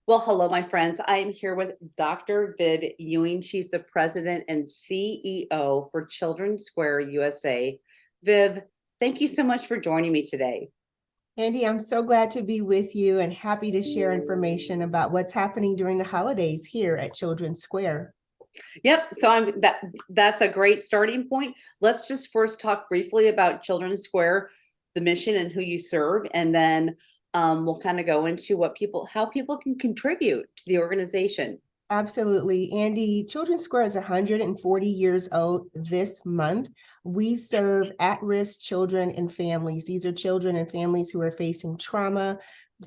Well, hello, my friends. I am here with Dr. Viv Ewing. She's the president and CEO for Children's Square USA. Viv, thank you so much for joining me today. Andy, I'm so glad to be with you and happy to share information about what's happening during the holidays here at Children's Square. Yep, so that's a great starting point. Let's just first talk briefly about Children's Square, the mission and who you serve, and then we'll kind of go into how people can contribute to the organization. Absolutely. Andy, Children's Square is 140 years old this month. We serve at-risk children and families. These are children and families who are facing trauma,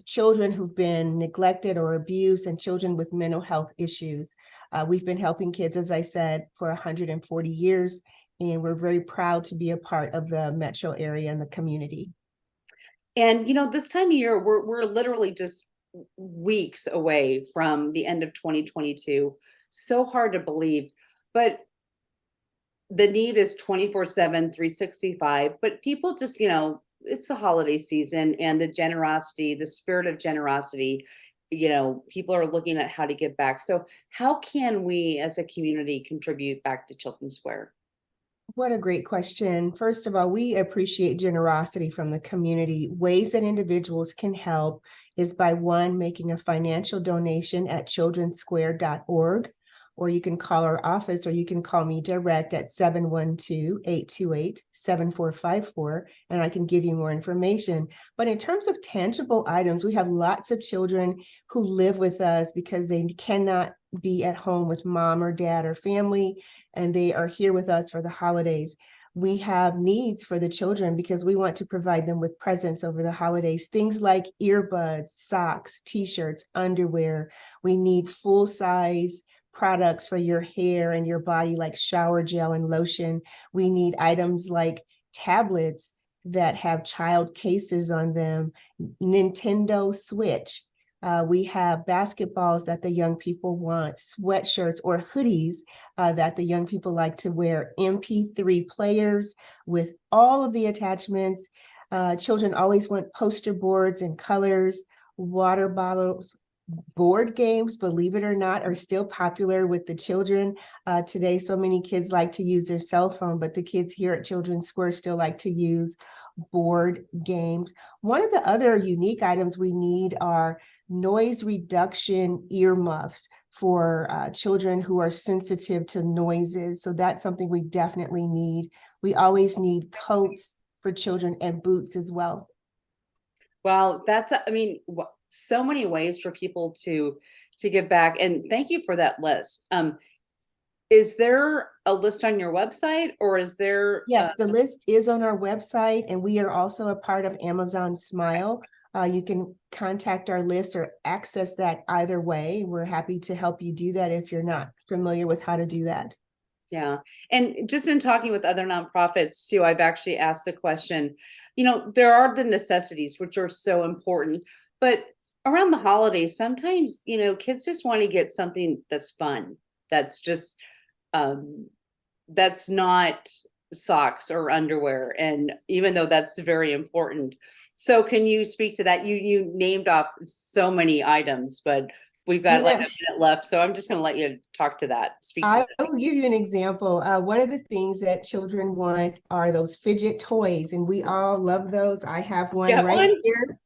children who've been neglected or abused, and children with mental health issues. We've been helping kids, as I said, for 140 years, and we're very proud to be a part of the metro area and the community. And this time of year, we're literally just weeks away from the end of 2022. So hard to believe, but the need is 24/7, 365. But people just, it's the holiday season and the generosity, the spirit of generosity, people are looking at how to give back. So how can we as a community contribute back to Children's Square? What a great question. First of all, we appreciate generosity from the community. Ways that individuals can help is by one, making a financial donation at childrensquare.org, or you can call our office, or you can call me direct at 712-828-7454, and I can give you more information. But in terms of tangible items, we have lots of children who live with us because they cannot be at home with mom or dad or family, and they are here with us for the holidays. We have needs for the children because we want to provide them with presents over the holidays, things like earbuds, socks, t-shirts, underwear. We need full-size products for your hair and your body, like shower gel and lotion. We need items like tablets that have child cases on them, Nintendo Switch. We have basketballs that the young people want, sweatshirts or hoodies that the young people like to wear, MP3 players with all of the attachments. Children always want poster boards and colors, water bottles. Board games, believe it or not, are still popular with the children today. So many kids like to use their cell phone, but the kids here at Children's Square still like to use board games. One of the other unique items we need are noise reduction earmuffs for children who are sensitive to noises. So that's something we definitely need. We always need coats for children and boots as well. Wow, so many ways for people to give back, and thank you for that list. Is there a list on your website, or is there Yes, the list is on our website, and we are also a part of Amazon Smile. You can contact our list or access that either way. We're happy to help you do that if you're not familiar with how to do that. Yeah. And just in talking with other nonprofits too, I've actually asked the question, there are the necessities, which are so important, but around the holidays, sometimes, kids just want to get something that's fun. That's just, that's not socks or underwear. And even though that's very important. So can you speak to that? You named off so many items, but we've got like a minute left. So I'm just going to let you talk to that. I will give you an example. One of the things that children want are those fidget toys, and we all love those. I have one right here.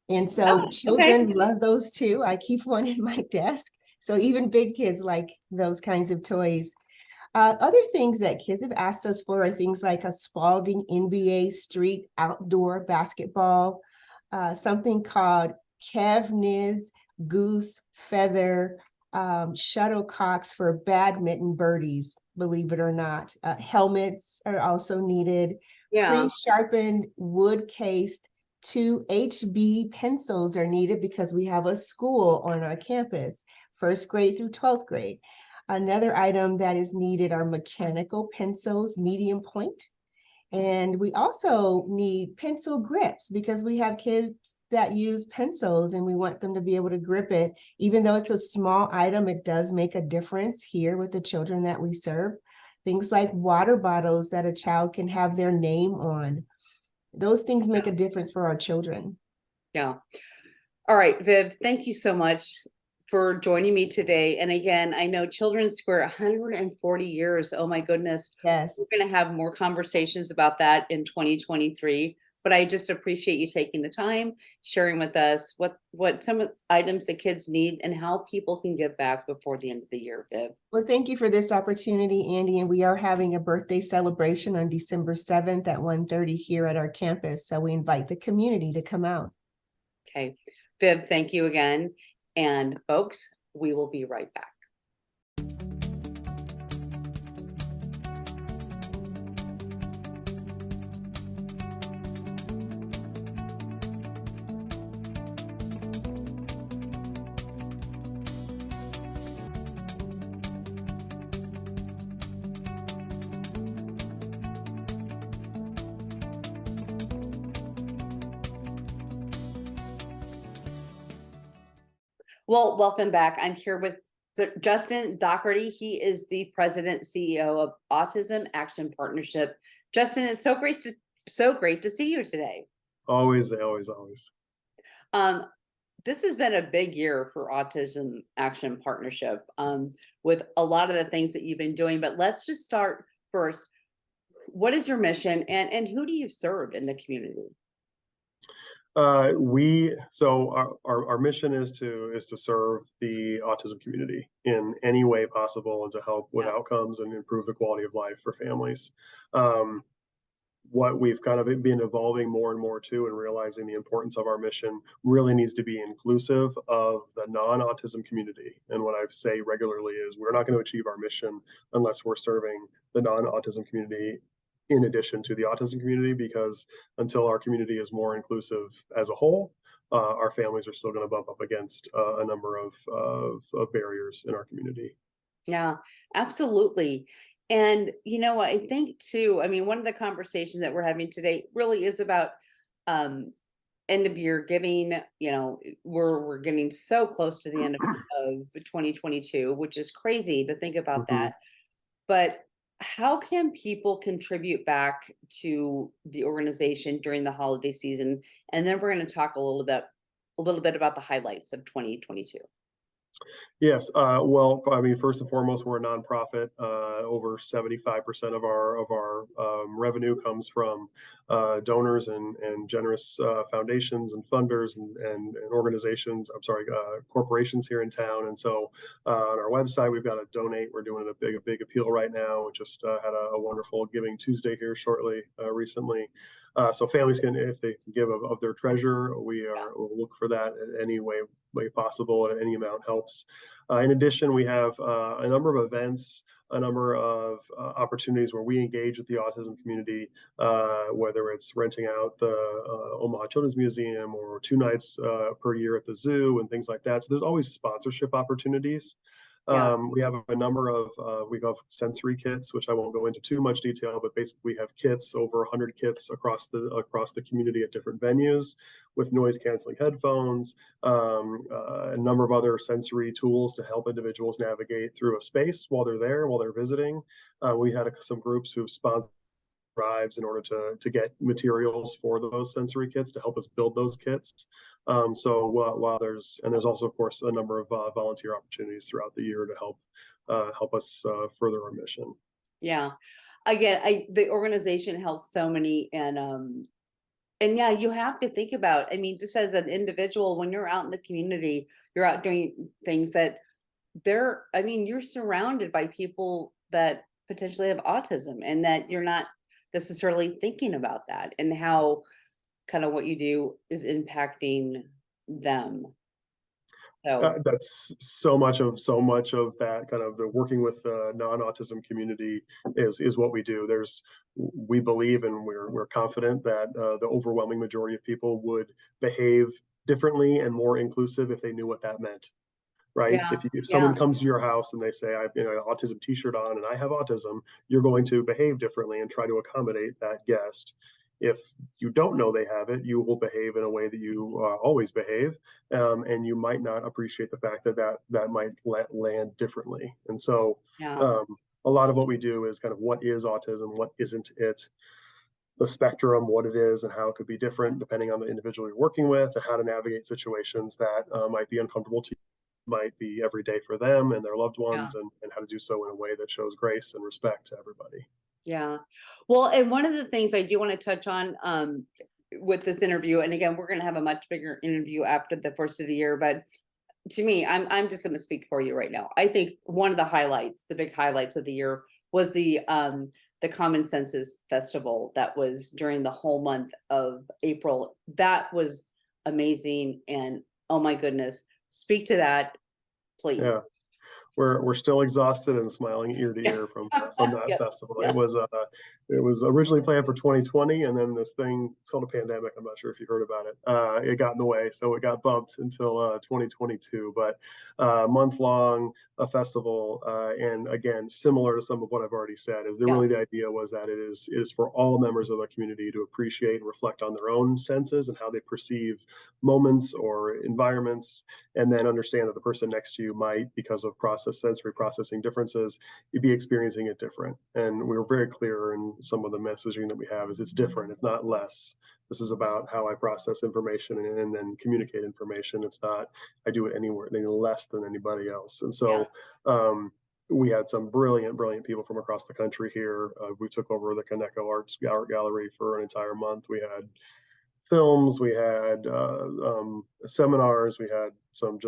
And so children love those too. I keep one in my desk. So even big kids like those kinds of toys. Other things that kids have asked us for are things like a Spalding NBA street outdoor basketball, something called Kevniz goose feather shuttlecocks for badminton birdies, believe it or not. Helmets are also needed. Pre-sharpened wood-cased 2HB pencils are needed because we have a school on our campus, first grade through 12th grade. Another item that is needed are mechanical pencils, medium point. And we also need pencil grips because we have kids that use pencils and we want them to be able to grip it. Even though it's a small item, it does make a difference here with the children that we serve. Things like water bottles that a child can have their name on. Those things make a difference for our children. Yeah. All right, Viv, thank you so much for joining me today. And again, I know Children's Square, 140 years. Oh my goodness. Yes. We're going to have more conversations about that in 2023. But I just appreciate you taking the time, sharing with us what some of the items the kids need and how people can give back before the end of the year, Viv. Well, thank you for this opportunity, Andy. And we are having a birthday celebration on December 7th at 1:30 here at our campus. So we invite the community to come out. Okay. Viv, thank you again. And folks, we will be right back. Well, welcome back. I'm here with Justin Doherty. He is the president CEO of Autism Action Partnership. Justin, it's so great to see you today. Always. This has been a big year for Autism Action Partnership, with a lot of the things that you've been doing. But let's just start first. What is your mission, and who do you serve in the community? Our mission is to serve the autism community in any way possible and to help with outcomes and improve the quality of life for families. What we've kind of been evolving more and more to and realizing the importance of our mission really needs to be inclusive of the non-autism community. And what I say regularly is we're not going to achieve our mission unless we're serving the non-autism community in addition to the autism community, because until our community is more inclusive as a whole, our families are still going to bump up against a number of barriers in our community. Yeah, absolutely. And I think too, I mean, one of the conversations that we're having today really is about end of year giving. We're getting so close to the end of 2022, which is crazy to think about that. But how can people contribute back to the organization during the holiday season? And then we're going to talk a little bit about the highlights of 2022. Yes. Well, I mean, first and foremost, we're a nonprofit. Over 75% of our revenue comes from donors and generous foundations and funders and organizations. Corporations here in town. And so on our website, we've got a donate. We're doing a big appeal right now. We just had a wonderful Giving Tuesday here shortly recently. So families can, if they can give of their treasure, we'll look for that in any way possible, and any amount helps. In addition, we have a number of events, a number of opportunities where we engage with the autism community, whether it's renting out the Omaha Children's Museum or 2 nights per year at the zoo and things like that. So there's always sponsorship opportunities. We have a number of we have sensory kits, which I won't go into too much detail, but basically we have kits, over 100 kits across the community at different venues with noise canceling headphones, a number of other sensory tools to help individuals navigate through a space while they're there, while they're visiting. We had some groups who sponsored drives in order to get materials for those sensory kits to help us build those kits. So while there's also, of course, a number of volunteer opportunities throughout the year to help us further our mission. Yeah, again, the organization helps so many, and yeah, you have to think about, I mean, just as an individual, when you're out in the community, you're out doing things that you're surrounded by people that potentially have autism, and that you're not necessarily thinking about that, and how kind of what you do is impacting them. So that's so much of that kind of the working with the non-autism community is what we do. We believe and we're confident that the overwhelming majority of people would behave differently and more inclusive if they knew what that meant. Right? yeah, If someone comes to your house and they say, "I have an autism T-shirt on and I have autism," you're going to behave differently and try to accommodate that guest. If you don't know they have it, you will behave in a way that you always behave, and you might not appreciate the fact that might land differently. And so, a lot of what we do is kind of what is autism, what isn't it, the spectrum, what it is, and how it could be different depending on the individual you're working with, and how to navigate situations that might be uncomfortable to you. might be every day for them and their loved Yeah. ones, and how to do so in a way that shows grace and respect to everybody. Yeah. Well, and one of the things I do want to touch on with this interview, and again, we're going to have a much bigger interview after the first of the year, but to me, I'm just going to speak for you right now. I think one of the highlights, the big highlights of the year, was the Common Senses Festival that was during the whole month of April. That was amazing, and oh my goodness, speak to that, please. Yeah. We're still exhausted and smiling ear to ear from that Yep. festival. Yep. It was originally planned for 2020, and then this thing, it's called a pandemic. I'm not sure if you heard about it. It got in the way, so it got bumped until 2022. But month long, a festival, and again, similar to some of what I've already said, is Yeah. really the idea was that it is for all members of the community to appreciate and reflect on their own senses and how they perceive moments or environments, and then understand that the person next to you might, because of sensory processing differences, you'd be experiencing it different. And we were very clear in some of the messaging that we have is it's different, it's not less. This is about how I process information and then communicate information. It's not I do it anywhere any less than anybody else. And so we had some brilliant people from across the country here. We took over the Kaneko Art Gallery for an entire month. We had films, we had seminars, we had some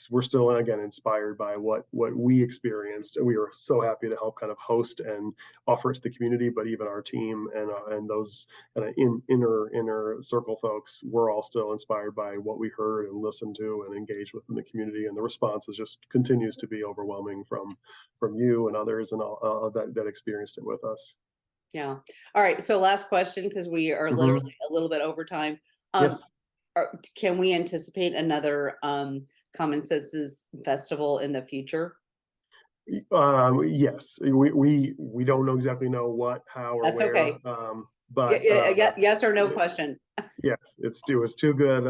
we're still again inspired by what we experienced, and we were so happy to help kind of host and offer it to the community. But even our team and those kind of inner circle folks, we're all still inspired by what we heard and listened to and engaged with in the community, and the response is just continues to be overwhelming from you and others and all that experienced it with us. Yeah. All right. So last question, because we are literally a little bit over time. Yes. Can we anticipate another Common Senses Festival in the future? Yes, we don't exactly know what, how, or That's where. okay. But Yes or no question. yes, it was too good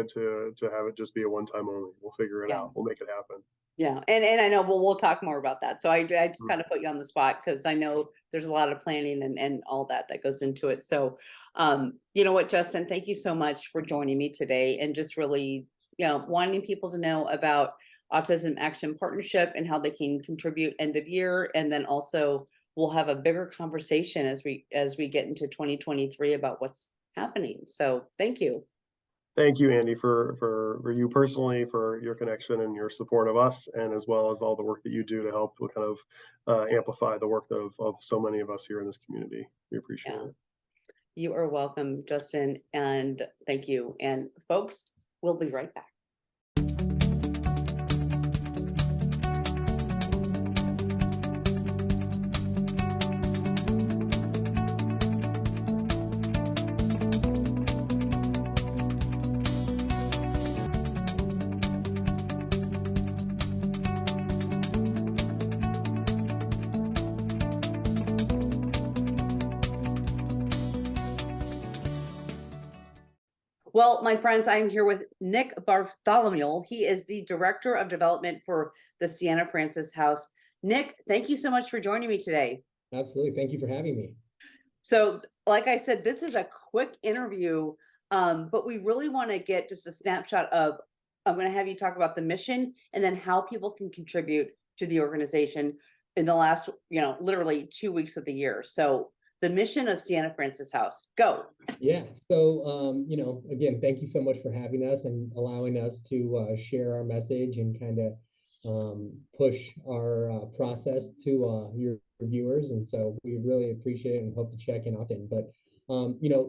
to have it just be a one-time only. We'll figure it Yeah. out. We'll make it happen. Yeah, and I know, but we'll talk more about that. So I just kind of put you on the spot because I know there's a lot of planning and all that goes into it. So, you know what, Justin, thank you so much for joining me today and just really, wanting people to know about Autism Action Partnership and how they can contribute end of year, and then also we'll have a bigger conversation as we get into 2023 about what's happening. So, thank you. Thank you, Andy, for you personally, for your connection and your support of us, and as well as all the work that you do to help kind of amplify the work of so many of us here in this community. We appreciate it. You are welcome, Justin, and thank you. And folks, we'll be right back. Well, my friends, I'm here with Nick Bartholomew. He is the Director of Development for the Siena Francis House. Nick, thank you so much for joining me today. Absolutely. Thank you for having me. So, like I said, this is a quick interview, but we really want to get just a snapshot of, I'm going to have you talk about the mission and then how people can contribute to the organization in the last, literally 2 weeks of the year. So the mission of Siena Francis House, go. Yeah. So, again, thank you so much for having us and allowing us to share our message and kind of push our process to your viewers. And so we really appreciate it and hope to check in often. But,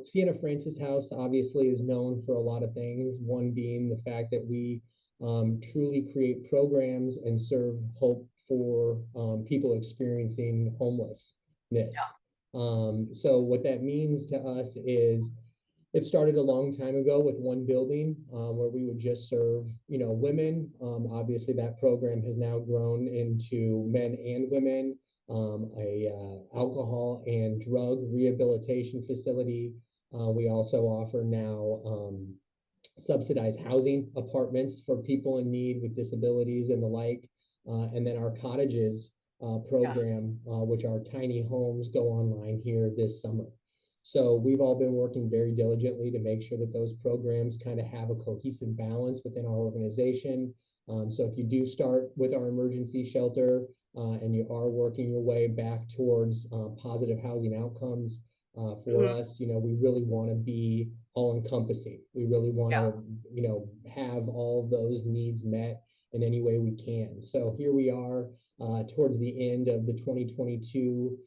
Siena Francis House obviously is known for a lot of things. One being the fact that we truly create programs and serve hope for people experiencing homelessness. Yeah. So what that means to us is it started a long time ago with one building where we would just serve, women. Obviously, that program has now grown into men and women, alcohol and drug rehabilitation facility. We also offer now subsidized housing apartments for people in need with disabilities and the like. And then our cottages program, which are tiny homes, go online here this summer. So we've all been working very diligently to make sure that those programs kind of have a cohesive balance within our organization. So if you do start with our emergency shelter and you are working your way back towards positive housing outcomes for Mhm. us, we really want to be all encompassing. We really want Yeah. to, have all of those needs met in any way we can. So here we are towards the end of the 2022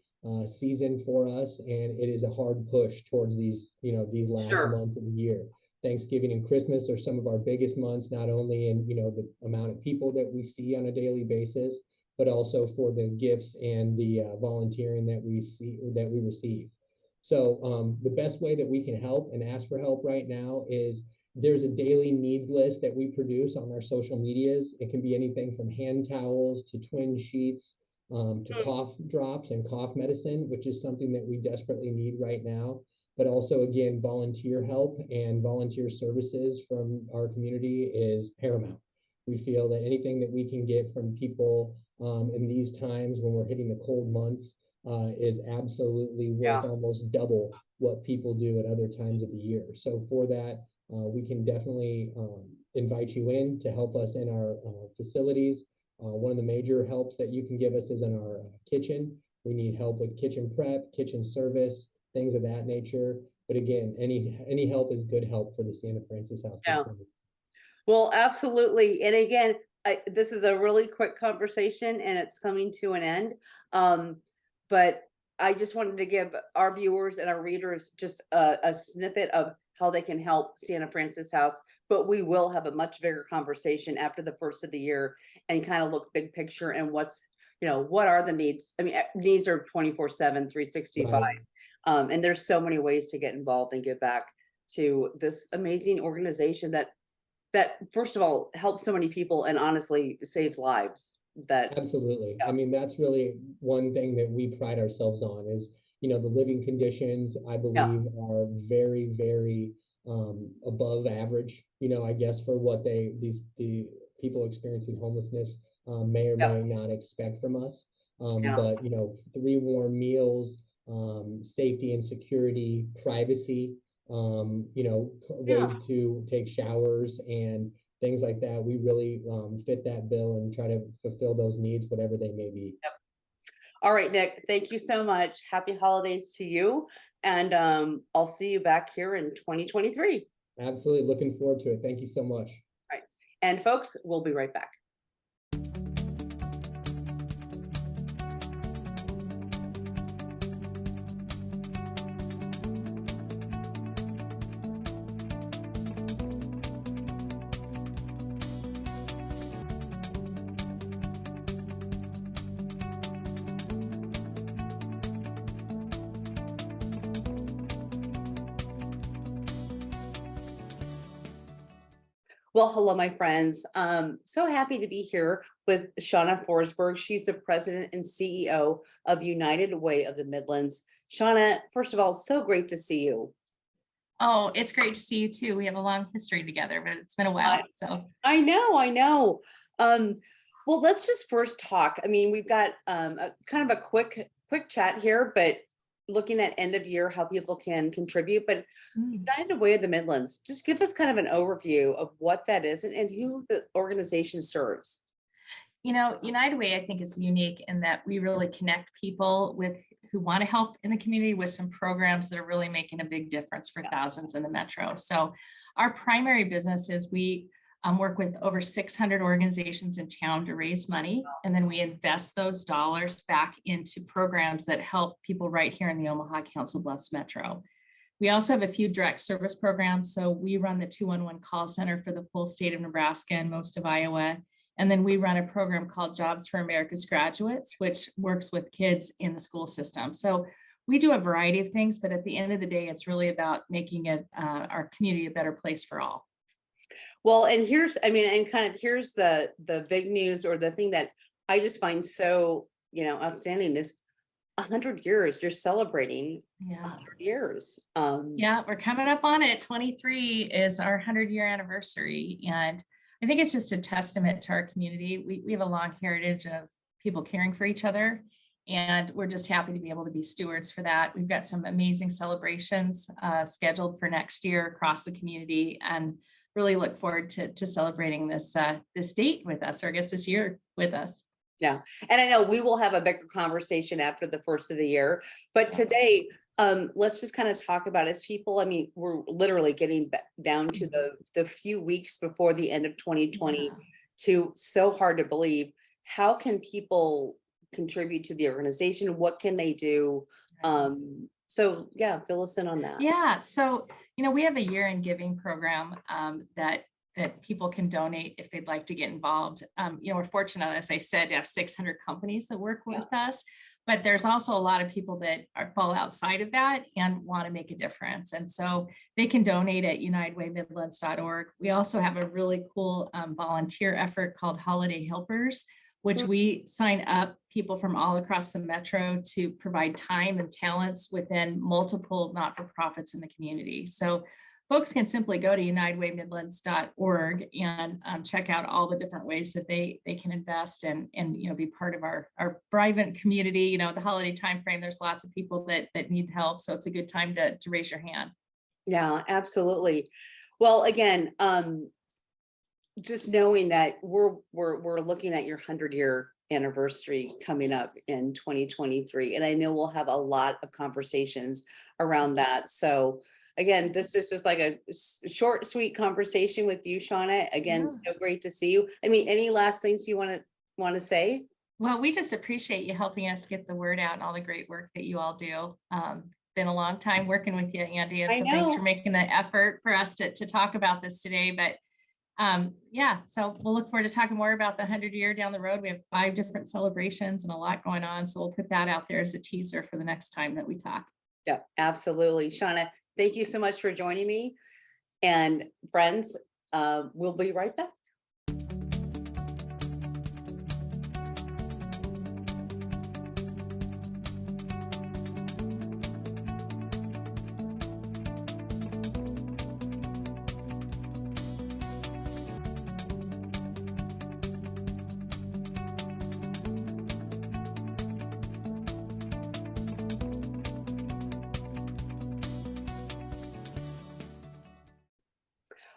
season for us, and it is a hard push towards these last Sure. months of the year. Thanksgiving and Christmas are some of our biggest months, not only in the amount of people that we see on a daily basis, but also for the gifts and the volunteering that we receive. So the best way that we can help and ask for help right now is there's a daily needs list that we produce on our social medias. It can be anything from hand towels to twin sheets to Mm. cough drops and cough medicine, which is something that we desperately need right now. But also, again, volunteer help and volunteer services from our community is paramount. We feel that anything that we can get from people in these times when we're hitting the cold months is absolutely worth Yeah. almost double what people do at other times of the year. So for that, we can definitely invite you in to help us in our facilities. One of the major helps that you can give us is in our kitchen. We need help with kitchen prep, kitchen service, things of that nature. But again, any help is good help for the Siena Francis House this Yeah. summer. Well, absolutely. And again, this is a really quick conversation and it's coming to an end. But I just wanted to give our viewers and our readers just a snippet of how they can help Siena Francis House. But we will have a much bigger conversation after the first of the year and kind of look big picture and what are the needs? I mean, needs are 24/7, 365. Right. And there's so many ways to get involved and give back to this amazing organization that first of all helps so many people and honestly saves lives. That Absolutely. Yeah. I mean, that's really one thing that we pride ourselves on is, the living conditions, I Yeah. believe, are very, very above average, I guess, for what the people experiencing homelessness may or Yeah. may not expect from us. Yeah. But, 3 warm meals, safety and security, privacy, Yeah. ways to take showers and things like that. We really fit that bill and try to fulfill those needs, whatever they may be. All right, Nick, thank you so much. Happy holidays to you. And I'll see you back here in 2023. Absolutely. Looking forward to it. Thank you so much. Right. And folks, we'll be right back. Well, hello, my friends. So happy to be here with Shauna Forsberg. She's the president and CEO of United Way of the Midlands. Shauna, first of all, so great to see you. Oh, it's great to see you too. We have a long history together, but it's been a while. So I know. Well, let's just first talk. I mean, we've got a kind of a quick chat here, but looking at end of year, how people can contribute. But United Way of the Midlands, just give us kind of an overview of what that is and who the organization serves. United Way, I think, is unique in that we really connect people with who want to help in the community with some programs that are really making a big difference for thousands in the metro. So our primary business is we work with over 600 organizations in town to raise money, and then we invest those dollars back into programs that help people right here in the Omaha Council Bluffs Metro. We also have a few direct service programs. So we run the 211 call center for the full state of Nebraska and most of Iowa. And then we run a program called Jobs for America's Graduates, which works with kids in the school system. So we do a variety of things, but at the end of the day, it's really about making it our community a better place for all. Well, and here's the big news, or the thing that I just find so, outstanding is 100 years. You're celebrating 100 years. Yeah, we're coming up on it. 23 is our 100-year anniversary. And I think it's just a testament to our community. We have a long heritage of people caring for each other, and we're just happy to be able to be stewards for that. We've got some amazing celebrations scheduled for next year across the community, and really look forward to celebrating this date with us, or I guess this year with us. Yeah, and I know we will have a bigger conversation after the first of the year, but Yeah. today, let's just kind of talk about as people, I mean, we're literally getting down to the few weeks before the end of 2022. So hard to believe. How can people contribute to the organization? What can they do? So yeah, fill us in on that. Yeah, so we have a year in giving program that people can donate if they'd like to get involved. We're fortunate, as I said, to have 600 companies that work with us, but there's also a lot of people that fall outside of that and want to make a difference. And so they can donate at unitedwaymidlands.org. We also have a really cool volunteer effort called Holiday Helpers, which we sign up people from all across the metro to provide time and talents within multiple not-for-profits in the community. So folks can simply go to unitedwaymidlands.org and check out all the different ways that they can invest and be part of our vibrant community. The holiday time frame, there's lots of people that need help. So it's a good time to raise your hand. Yeah, absolutely. Well, again, just knowing that we're looking at your 100-year anniversary coming up in 2023, and I know we'll have a lot of conversations around that. So again, this is just like a short, sweet conversation with you, Shauna. Again, so great to see you. I mean, any last things you want to say? Well, we just appreciate you helping us get the word out and all the great work that you all do. Been a long time working with you, Andy, and so thanks for making the effort for us to talk about this today. But yeah, so we'll look forward to talking more about the 100-year down the road. We have 5 different celebrations and a lot going on. So we'll put that out there as a teaser for the next time that we talk. Yeah, absolutely. Shauna, thank you so much for joining me. And friends, we'll be right back.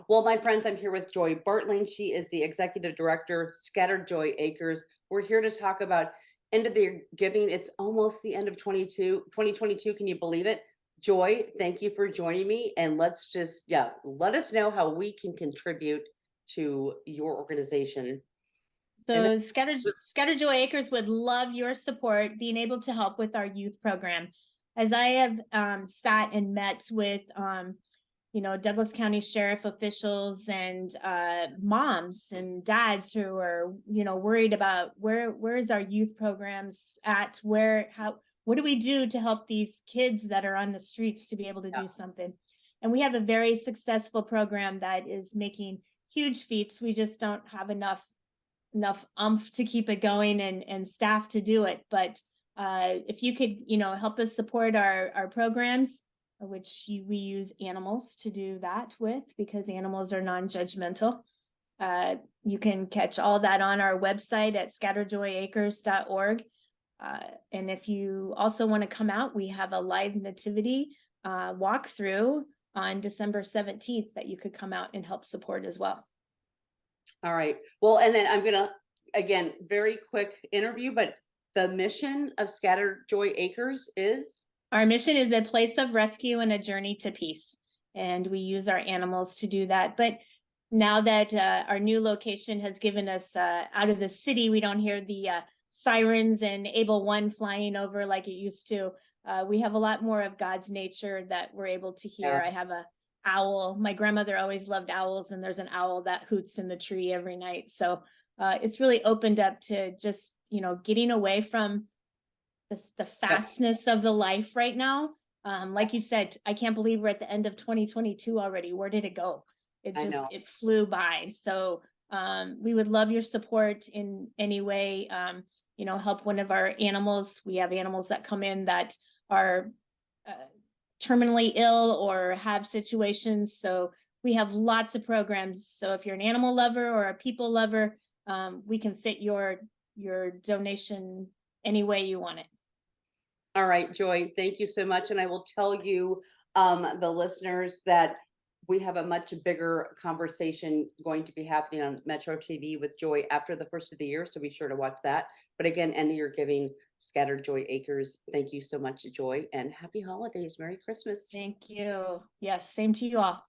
Well, my friends, I'm here with Joy Bartling. She is the Executive Director, Scattered Joy Acres. We're here to talk about end of the year giving. It's almost the end of 2022. Can you believe it? Joy, thank you for joining me. And let's just, let us know how we can contribute to your organization. So Scattered Joy Acres would love your support, being able to help with our youth program. As I have sat and met with Douglas County Sheriff officials and moms and dads who are, worried about where is our youth programs at, what do we do to help these kids that are on the streets to be able to do something? And we have a very successful program that is making huge feats. We just don't have enough oomph to keep it going and staff to do it. But if you could, help us support our programs, which we use animals to do that with, because animals are non-judgmental. You can catch all that on our website at scatteredjoyacres.org. And if you also want to come out, we have a live nativity walkthrough on December 17th that you could come out and help support as well. All right. Well, and then I'm going to, again, very quick interview, but the mission of Scattered Joy Acres is? Our mission is a place of rescue and a journey to peace. And we use our animals to do that. But now that our new location has given us out of the city, we don't hear the sirens and Able 1 flying over like it used to. We have a lot more of God's nature that we're able to hear. I have a owl. My grandmother always loved owls, and there's an owl that hoots in the tree every night. So it's really opened up to just, getting away from the fastness of the life right now. Like you said, I can't believe we're at the end of 2022 already. Where did it go? It flew by. So we would love your support in any way. Help one of our animals. We have animals that come in that are terminally ill or have situations. So we have lots of programs. So if you're an animal lover or a people lover, we can fit your donation any way you want it. All right, Joy, thank you so much. And I will tell you, the listeners, that we have a much bigger conversation going to be happening on Metro TV with Joy after the first of the year, so be sure to watch that. But again, end of year giving, Scattered Joy Acres. Thank you so much, Joy, and happy holidays. Merry Christmas. Thank you. Yes, same to you all.